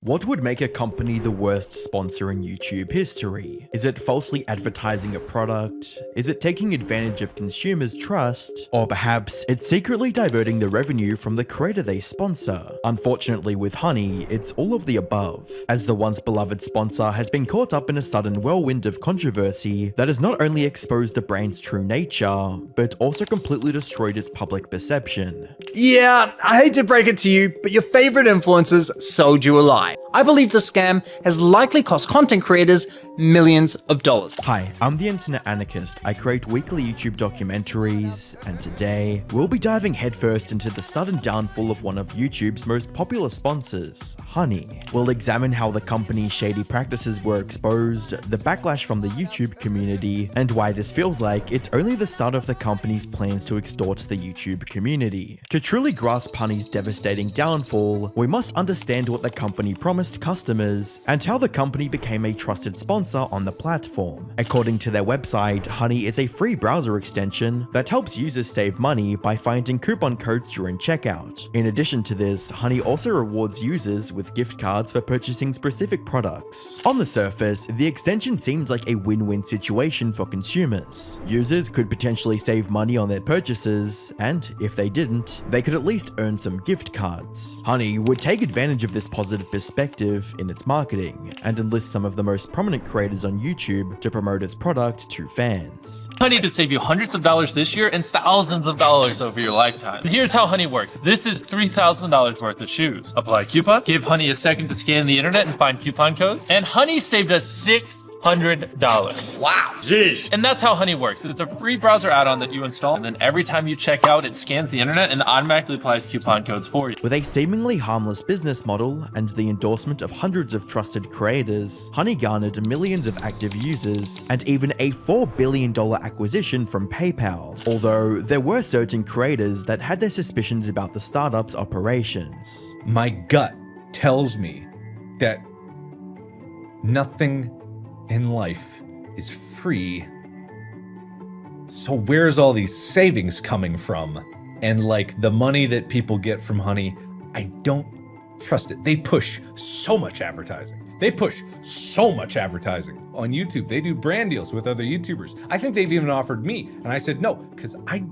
What would make a company the worst sponsor in YouTube history? Is it falsely advertising a product? Is it taking advantage of consumers' trust? Or perhaps it's secretly diverting the revenue from the creator they sponsor? Unfortunately with Honey, it's all of the above, as the once beloved sponsor has been caught up in a sudden whirlwind of controversy that has not only exposed the brand's true nature, but also completely destroyed its public perception. Yeah, I hate to break it to you, but your favorite influencers sold you a lie. I believe the scam has likely cost content creators millions of dollars. Hi, I'm the InternetAnarchist. I create weekly YouTube documentaries, and today we'll be diving headfirst into the sudden downfall of one of YouTube's most popular sponsors, Honey. We'll examine how the company's shady practices were exposed, the backlash from the YouTube community, and why this feels like it's only the start of the company's plans to extort the YouTube community. To truly grasp Honey's devastating downfall, we must understand what the company promised customers and how the company became a trusted sponsor on the platform. According to their website, Honey is a free browser extension that helps users save money by finding coupon codes during checkout. In addition to this, Honey also rewards users with gift cards for purchasing specific products. On the surface, the extension seems like a win-win situation for consumers. Users could potentially save money on their purchases, and if they didn't, they could at least earn some gift cards. Honey would take advantage of this positive perspective in its marketing and enlist some of the most prominent creators on YouTube to promote its product to fans. Honey could save you hundreds of dollars this year and thousands of dollars over your lifetime. And here's how Honey works. This is $3,000 worth of shoes. Apply coupon, give Honey a second to scan the internet and find coupon codes, and Honey saved us $600. Wow. Jeez. And that's how Honey works. It's a free browser add-on that you install, and then every time you check out, it scans the internet and automatically applies coupon codes for you. With a seemingly harmless business model and the endorsement of hundreds of trusted creators, Honey garnered millions of active users and even a $4 billion acquisition from PayPal, although there were certain creators that had their suspicions about the startup's operations. My gut tells me that nothing in life is free. So where's all these savings coming from? And like the money that people get from Honey, I don't trust it. They push so much advertising. They push so much advertising on YouTube. They do brand deals with other YouTubers. I think they've even offered me, and I said no, because I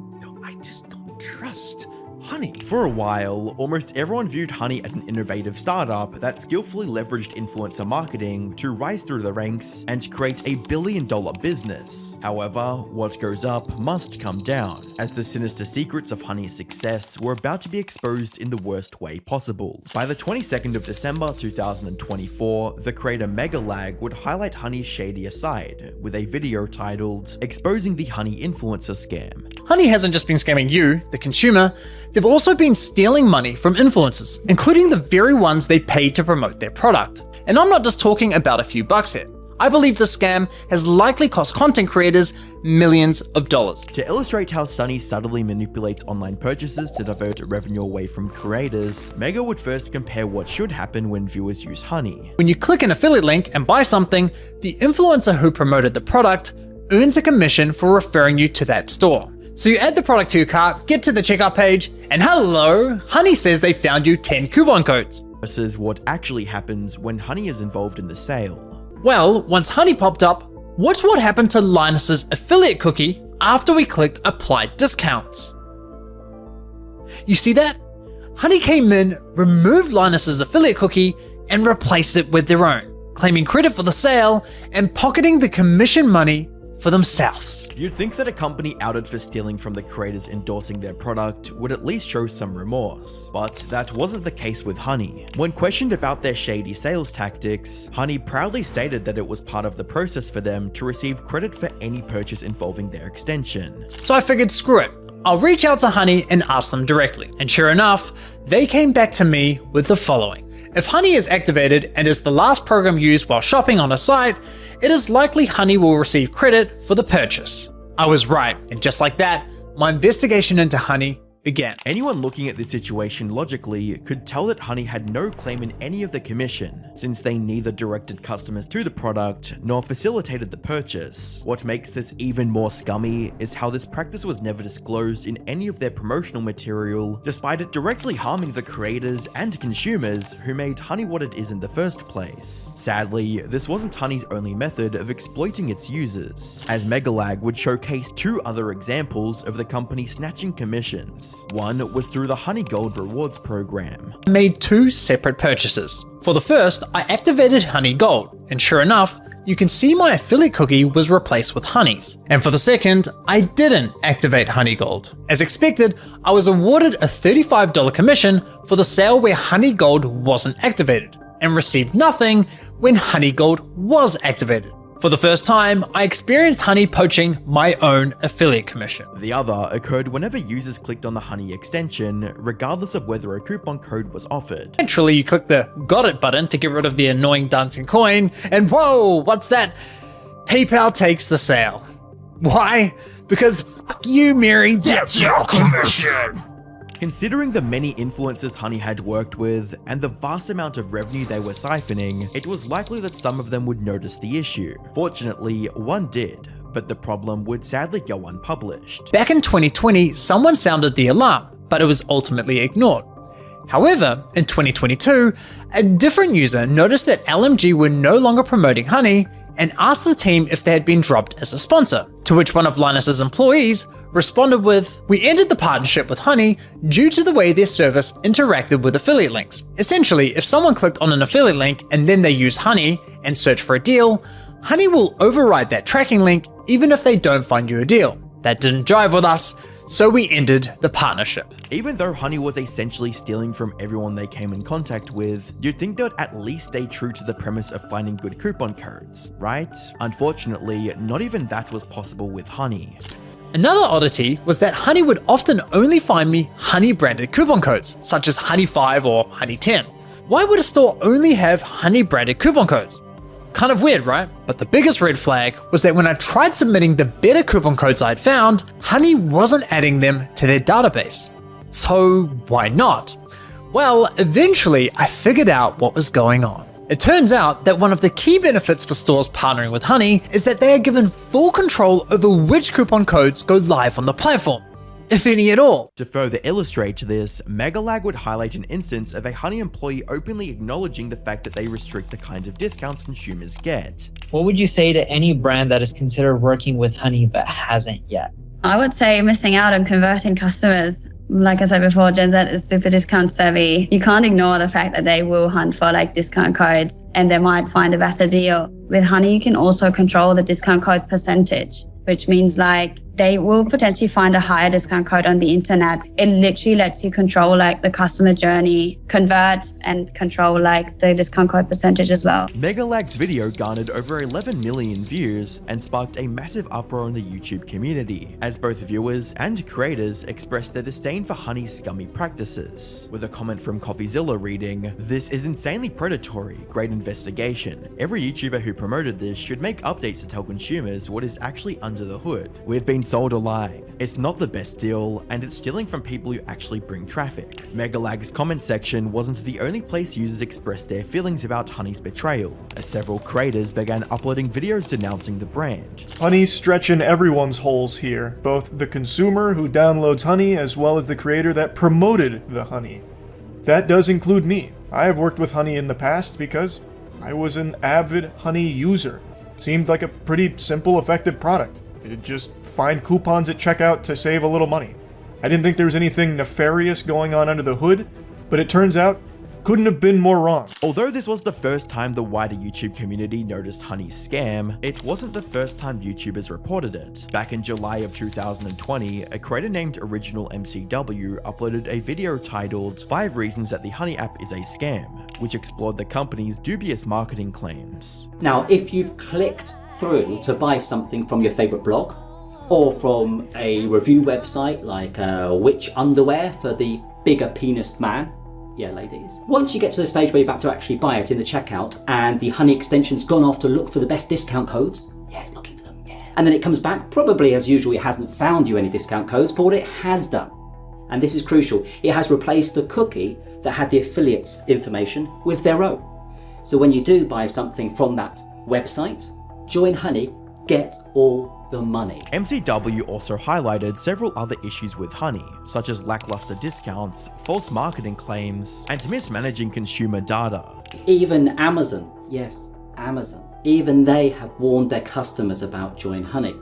just don't trust Honey. For a while, almost everyone viewed Honey as an innovative startup that skillfully leveraged influencer marketing to rise through the ranks and create a billion-dollar business. However, what goes up must come down, as the sinister secrets of Honey's success were about to be exposed in the worst way possible. By the 22nd of December 2024, the creator Megalag would highlight Honey's shadier side with a video titled "Exposing the Honey Influencer Scam." Honey hasn't just been scamming you, the consumer, they've also been stealing money from influencers, including the very ones they paid to promote their product. And I'm not just talking about a few bucks here. I believe the scam has likely cost content creators millions of dollars. To illustrate how Sunny subtly manipulates online purchases to divert revenue away from creators, Mega would first compare what should happen when viewers use Honey. When you click an affiliate link and buy something, the influencer who promoted the product earns a commission for referring you to that store. So you add the product to your cart, get to the checkout page, and hello, Honey says they found you 10 coupon codes. Versus what actually happens when Honey is involved in the sale. Well, once Honey popped up, watch what happened to Linus's affiliate cookie after we clicked apply discounts. You see that? Honey came in, removed Linus's affiliate cookie, and replaced it with their own, claiming credit for the sale and pocketing the commission money for themselves. You'd think that a company outed for stealing from the creators endorsing their product would at least show some remorse, but that wasn't the case with Honey. When questioned about their shady sales tactics, Honey proudly stated that it was part of the process for them to receive credit for any purchase involving their extension. So I figured, screw it, I'll reach out to Honey and ask them directly. And sure enough, they came back to me with the following. If Honey is activated and is the last program used while shopping on a site, it is likely Honey will receive credit for the purchase. I was right, and just like that, my investigation into Honey began. Anyone looking at this situation logically could tell that Honey had no claim in any of the commission, since they neither directed customers to the product nor facilitated the purchase. What makes this even more scummy is how this practice was never disclosed in any of their promotional material, despite it directly harming the creators and consumers who made Honey what it is in the first place. Sadly, this wasn't Honey's only method of exploiting its users, as Megalag would showcase two other examples of the company snatching commissions. One was through the Honey Gold rewards program. I made two separate purchases. For the first, I activated Honey Gold, and sure enough, you can see my affiliate cookie was replaced with Honey's. And for the second, I didn't activate Honey Gold. As expected, I was awarded a $35 commission for the sale where Honey Gold wasn't activated, and received nothing when Honey Gold was activated. For the first time, I experienced Honey poaching my own affiliate commission. The other occurred whenever users clicked on the Honey extension, regardless of whether a coupon code was offered. Naturally, you click the got it button to get rid of the annoying dancing coin, and whoa, what's that? PayPal takes the sale. Why? Because fuck you, Mary, that's your commission! Considering the many influencers Honey had worked with, and the vast amount of revenue they were siphoning, it was likely that some of them would notice the issue. Fortunately, one did, but the problem would sadly go unpublished. Back in 2020, someone sounded the alarm, but it was ultimately ignored. However, in 2022, a different user noticed that LMG were no longer promoting Honey and asked the team if they had been dropped as a sponsor, to which one of Linus's employees responded with, "We ended the partnership with Honey due to the way their service interacted with affiliate links. Essentially, if someone clicked on an affiliate link and then they use Honey and search for a deal, Honey will override that tracking link even if they don't find you a deal. That didn't jive with us, so we ended the partnership." Even though Honey was essentially stealing from everyone they came in contact with, you'd think they would at least stay true to the premise of finding good coupon codes, right? Unfortunately, not even that was possible with Honey. Another oddity was that Honey would often only find me Honey branded coupon codes, such as Honey 5 or Honey 10. Why would a store only have Honey branded coupon codes? Kind of weird, right? But the biggest red flag was that when I tried submitting the better coupon codes I'd found, Honey wasn't adding them to their database. So why not? Well, eventually I figured out what was going on. It turns out that one of the key benefits for stores partnering with Honey is that they are given full control over which coupon codes go live on the platform, if any at all. To further illustrate this, Megalag would highlight an instance of a Honey employee openly acknowledging the fact that they restrict the kinds of discounts consumers get. What would you say to any brand that is considered working with Honey but hasn't yet? I would say missing out on converting customers. Like I said before, Gen Z is super discount savvy. You can't ignore the fact that they will hunt for like discount codes and they might find a better deal. With Honey, you can also control the discount code percentage, which means like they will potentially find a higher discount code on the internet. It literally lets you control like the customer journey, convert and control like the discount code percentage as well. Megalag's video garnered over 11 million views and sparked a massive uproar in the YouTube community, as both viewers and creators expressed their disdain for Honey's scummy practices. With a comment from CoffeeZilla reading, "This is insanely predatory, great investigation. Every YouTuber who promoted this should make updates to tell consumers what is actually under the hood. We've been sold a lie. It's not the best deal, and it's stealing from people who actually bring traffic." Megalag's comment section wasn't the only place users expressed their feelings about Honey's betrayal, as several creators began uploading videos denouncing the brand. Honey's stretching everyone's holes here, both the consumer who downloads Honey as well as the creator that promoted the Honey. That does include me. I have worked with Honey in the past because I was an avid Honey user. It seemed like a pretty simple, effective product. You'd just find coupons at checkout to save a little money. I didn't think there was anything nefarious going on under the hood, but it turns out couldn't have been more wrong. Although this was the first time the wider YouTube community noticed Honey's scam, it wasn't the first time YouTubers reported it. Back in July of 2020, a creator named Original MCW uploaded a video titled 5 Reasons That the Honey App is a Scam, which explored the company's dubious marketing claims. Now, if you've clicked through to buy something from your favorite blog or from a review website like Which Underwear for the bigger penised man, yeah ladies, once you get to the stage where you're about to actually buy it in the checkout and the Honey extension's gone off to look for the best discount codes, yeah, it's looking for them, yeah, and then it comes back, probably as usual it hasn't found you any discount codes, but what it has done, And this is crucial. It has replaced the cookie that had the affiliates' information with their own. So when you do buy something from that website, join Honey, get all the money. MCW also highlighted several other issues with Honey, such as lackluster discounts, false marketing claims, and mismanaging consumer data. Even Amazon, yes, Amazon, even they have warned their customers about Join Honey.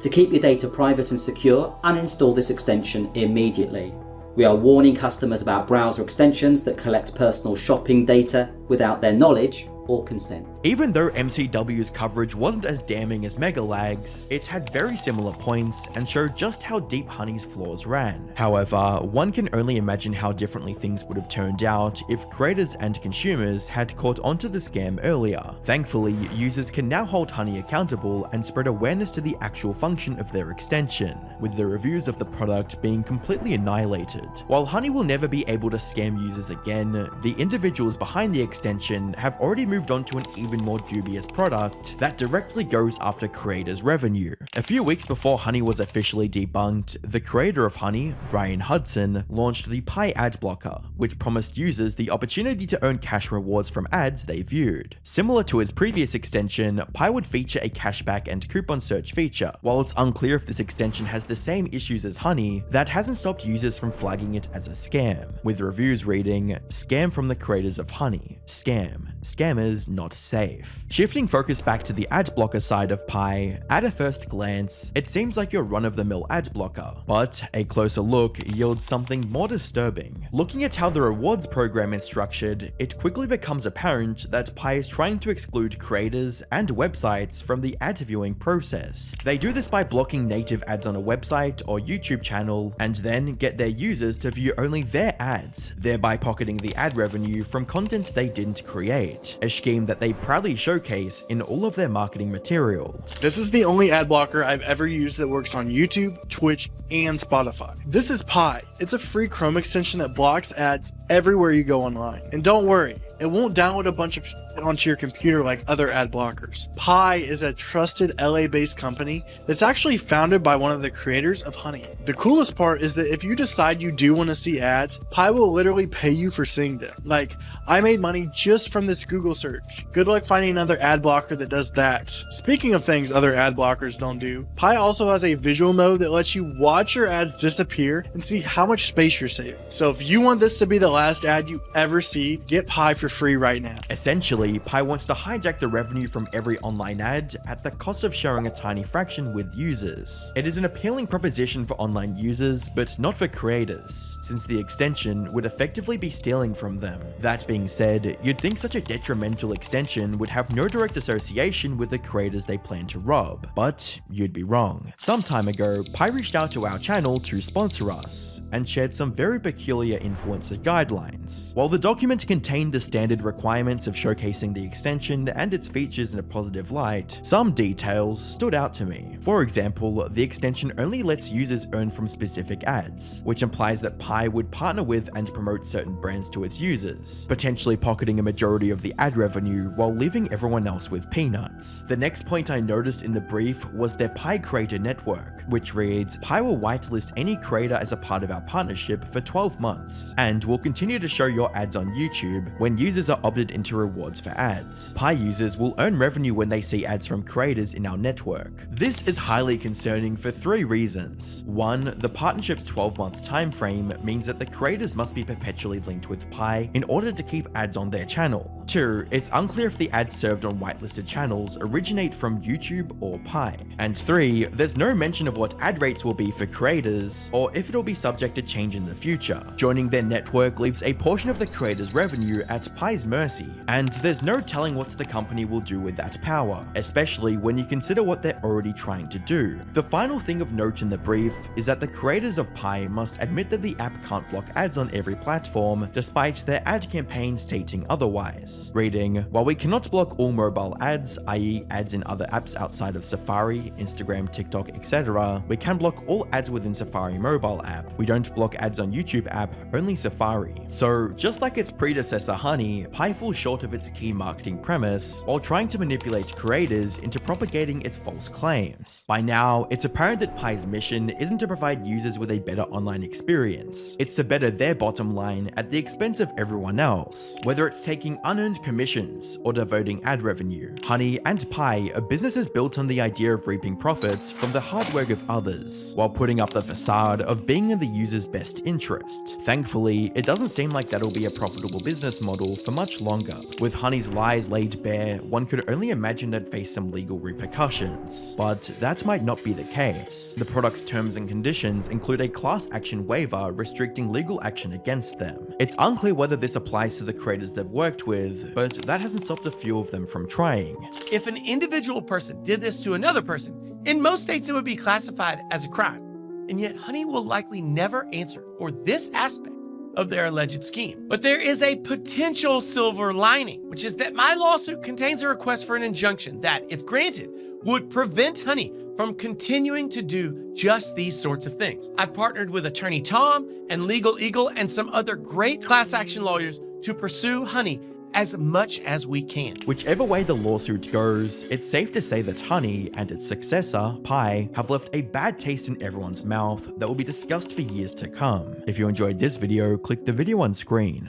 To keep your data private and secure, uninstall this extension immediately. We are warning customers about browser extensions that collect personal shopping data without their knowledge or consent. Even though MCW's coverage wasn't as damning as Megalag's, it had very similar points and showed just how deep Honey's flaws ran. However, one can only imagine how differently things would have turned out if creators and consumers had caught onto the scam earlier. Thankfully, users can now hold Honey accountable and spread awareness to the actual function of their extension, with the reviews of the product being completely annihilated. While Honey will never be able to scam users again, the individuals behind the extension have already moved on to an even more dubious product that directly goes after creators' revenue. A few weeks before Honey was officially debunked, the creator of Honey, Brian Hudson, launched the Pi ad blocker, which promised users the opportunity to earn cash rewards from ads they viewed. Similar to his previous extension, Pi would feature a cashback and coupon search feature. While it's unclear if this extension has the same issues as Honey, that hasn't stopped users from flagging it as a scam, with reviews reading, "Scam from the creators of Honey. Scam. Scammers not safe." Shifting focus back to the ad blocker side of Pi, at a first glance, it seems like your run-of-the-mill ad blocker, but a closer look yields something more disturbing. Looking at how the rewards program is structured, it quickly becomes apparent that Pi is trying to exclude creators and websites from the ad viewing process. They do this by blocking native ads on a website or YouTube channel, and then get their users to view only their ads, thereby pocketing the ad revenue from content they didn't create, a scheme that they proudly showcase in all of their marketing material. This is the only ad blocker I've ever used that works on YouTube, Twitch, and Spotify. This is Pi. It's a free Chrome extension that blocks ads everywhere you go online. And don't worry, it won't download a bunch of shit onto your computer like other ad blockers. Pi is a trusted LA-based company that's actually founded by one of the creators of Honey. The coolest part is that if you decide you do want to see ads, Pi will literally pay you for seeing them. Like, I made money just from this Google search. Good luck finding another ad blocker that does that. Speaking of things other ad blockers don't do, Pi also has a visual mode that lets you watch your ads disappear and see how much space you're saving. So if you want this to be the last ad you ever see, get Pi for free right now. Essentially, Pi wants to hijack the revenue from every online ad at the cost of sharing a tiny fraction with users. It is an appealing proposition for online users, but not for creators, since the extension would effectively be stealing from them. That being said, you'd think such a detrimental extension would have no direct association with the creators they plan to rob, but you'd be wrong. Some time ago, Pi reached out to our channel to sponsor us, and shared some very peculiar influencer guidelines. While the document contained the standard requirements of showcasing the extension and its features in a positive light, some details stood out to me. For example, the extension only lets users earn from specific ads, which implies that Pi would partner with and promote certain brands to its users, potentially pocketing a majority of the ad revenue while leaving everyone else with peanuts. The next point I noticed in the brief was their Pi Creator Network, which reads, "Pi will whitelist any creator as a part of our partnership for 12 months, and will continue to show your ads on YouTube when users are opted into rewards for ads. Pi users will earn revenue when they see ads from creators in our network." This is highly concerning for 3 reasons. 1, the partnership's 12-month time frame means that the creators must be perpetually linked with Pi in order to keep ads on their channel. 2, it's unclear if the ads served on whitelisted channels originate from YouTube or Pi. And 3, there's no mention of what ad rates will be for creators, or if it'll be subject to change in the future. Joining their network leaves a portion of the creators' revenue at Pi's mercy, and there's no telling what the company will do with that power, especially when you consider what they're already trying to do. The final thing of note in the brief is that the creators of Pi must admit that the app can't block ads on every platform, despite their ad campaign stating otherwise. Reading, "While we cannot block all mobile ads, i.e. ads in other apps outside of Safari, Instagram, TikTok, etc., we can block all ads within Safari mobile app. We don't block ads on YouTube app, only Safari." So just like its predecessor Honey, Honey, Pi falls short of its key marketing premise while trying to manipulate creators into propagating its false claims. By now, it's apparent that Pi's mission isn't to provide users with a better online experience, it's to better their bottom line at the expense of everyone else. Whether it's taking unearned commissions or devoting ad revenue, Honey and Pi are businesses built on the idea of reaping profits from the hard work of others, while putting up the facade of being in the user's best interest. Thankfully, it doesn't seem like that'll be a profitable business model for much longer. With Honey's lies laid bare, one could only imagine they'd face some legal repercussions. But that might not be the case. The product's terms and conditions include a class action waiver restricting legal action against them. It's unclear whether this applies to the creators they've worked with, but that hasn't stopped a few of them from trying. If an individual person did this to another person, in most states it would be classified as a crime. And yet Honey will likely never answer for this aspect of their alleged scheme. But there is a potential silver lining, which is that my lawsuit contains a request for an injunction that, if granted, would prevent Honey from continuing to do just these sorts of things. I partnered with Attorney Tom and Legal Eagle and some other great class action lawyers to pursue Honey as much as we can. Whichever way the lawsuit goes, it's safe to say that Honey and its successor, Pi, have left a bad taste in everyone's mouth that will be discussed for years to come. If you enjoyed this video, click the video on screen.